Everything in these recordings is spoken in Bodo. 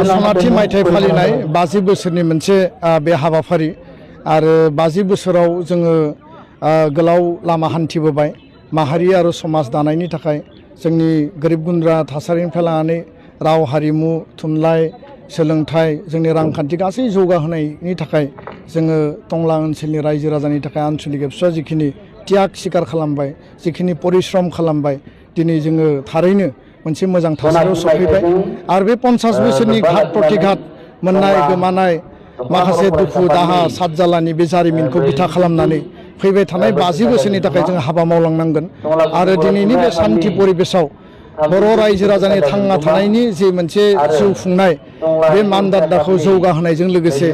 सनाथि मायथाइ फालिनाय 50 बोसोरनि मोनसे बे हाबाफारि आरो 50 बोसोराव जोङो गोलाव लामा हान्थिबोबाय माहारि आरो समाज दानायनि थाखाय जोंनि गोरिब गुन्द्रा थासारिनिफ्राय लानानै राव हारिमु थुनलाइ सोलोंथाइ जोंनि रांखान्थि गासै जौगाहोनायनि थाखाय जोङो टंला ओनसोलनि रायजो राजानि थाखाय आन्चलिक एबसुआ जिखिनि त्याग स्वीकार खालामबाय जिखिनि परिश्रम खालामबाय दिनै जोङो थारैनो मोनसे मोजां थासारियाव सफैबाय आरो बे 50 बोसोरनि घात प्रतिघात मोननाय गोमानाय माखासे दुखु दाहा सातजालानि बे जारिमिनखौ बिथा खालामनानै फैबाय थानाय 50 बोसोरनि थाखाय जों हाबा मावलांनांगोन आरो दिनैनि बे शान्ति परिबेशआव बर' रायजो राजानि थांना थानायनि जे मोनसे जिउ खुंनाय बे मानदान्दाखौ जौगाहोनायजों लोगोसे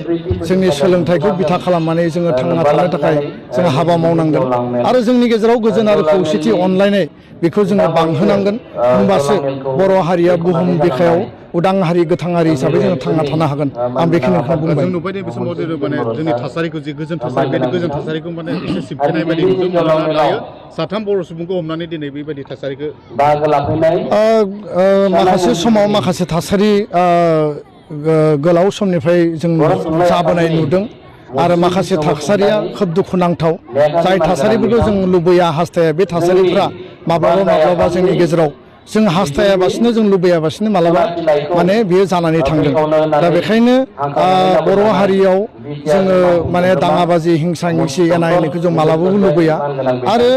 जोंनि सोलोंथाइखौ बिथा खालामनानै जोङो थांना थानो थाखाय जों हाबा मावनांगोन आरो जोंनि गेजेराव गोजोन आरो खौसेथि अनलायनाय बेखौ जोङो बांहोनांगोन होमबासो बर' हारिया बुहुम बिखायाव उदां हारि गोथां हारि हिसाबै जोङो थांना थानो हागोन आं बेखिनिखौ बुंबाय। जों नुबाय बे समाव माने जोंनि थासारिखौ जे गोजोन थासारि बे गोजोन थासारिखौ माने एसे सिबफिनाय बायदि नुदों मानोना दायो साथाम बर' सुबुंखौ हमनानै दिनै बेबायदि थासारिखौ माखासे समाव माखासे थासारि गोलाव समनिफ्राय जों जाबोनाय नुदों आरो माखासे थासारिया खोब दुखुनांथाव जाय थासारिफोरखौ जों लुबैया हास्थाया बे थासारिफ्रा माब्लाबा जोंनि गेजेराव जों हास्थायाबासिनो जों लुबैयाबासिनो मालाबा माने बेयो जानानै थांदों दा बेखायनो बर' हारियाव जोङो माने दाङाबाजि हिंसा हिंसि एना एनिखौ जों मालाबाबो लुबैया आरो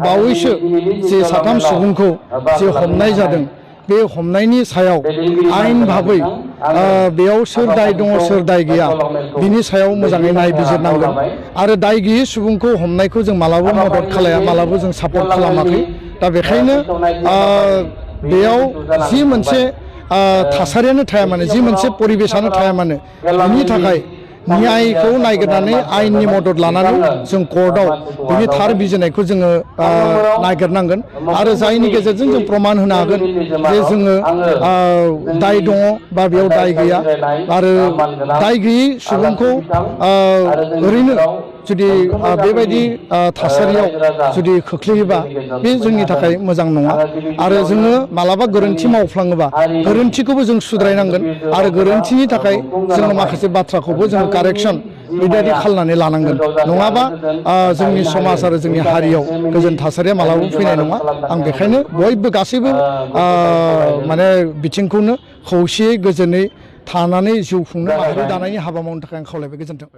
बावैसो जे साथाम सुबुंखौ जे हमनाय जादों बे हमनायनि सायाव आयेन भाबै बेयाव सोर दाय दङ सोर दाय गैया बिनि सायाव मोजाङै नायबिजिरनांगोन आरो दाय गैयै सुबुंखौ हमनायखौ जों मालाबाबो मदद खालाया मालाबाबो जों सापर्ट खालामाखै दा बेखायनो बेयाव जि मोनसे थासारियानो थाया मानो जि मोनसे परिबेसानो थाया मानो बिनि थाखाय न्यायखौ नागिरनानै आयेननि मदद लानानै जों कर्टआव बिनि थार बिजिरनायखौ जोङो नागिरनांगोन आरो जायनि गेजेरजों जों प्रमान होनो हागोन जे जोङो दाय दङ बा बेयाव दाय गैया आरो दाय गैयै सुबुंखौ ओरैनो जुदि बेबायदि थासारियाव जुदि खोख्लैयोबा बे जोंनि थाखाय मोजां नङा आरो जोङो मालाबा गोरोन्थि मावफ्लाङोबा गोरोन्थिखौबो जों सुद्रायनांगोन आरो गोरोन्थिनि थाखाय जोङो माखासे बाथ्राखौबो जों कारेक्सन बेबायदि खालामनानै लानांगोन नङाबा जोंनि समाज आरो जोंनि हारियाव गोजोन थासारिया मालाबाबो फैनाय नङा आं बेखायनो बयबो गासैबो माने बिथिंखौनो खौसेयै गोजोनै थानानै जिउ खुंनो माहारि दानायनि हाबा मावनो थाखाय आं खावलायबाय गोजोन्थों।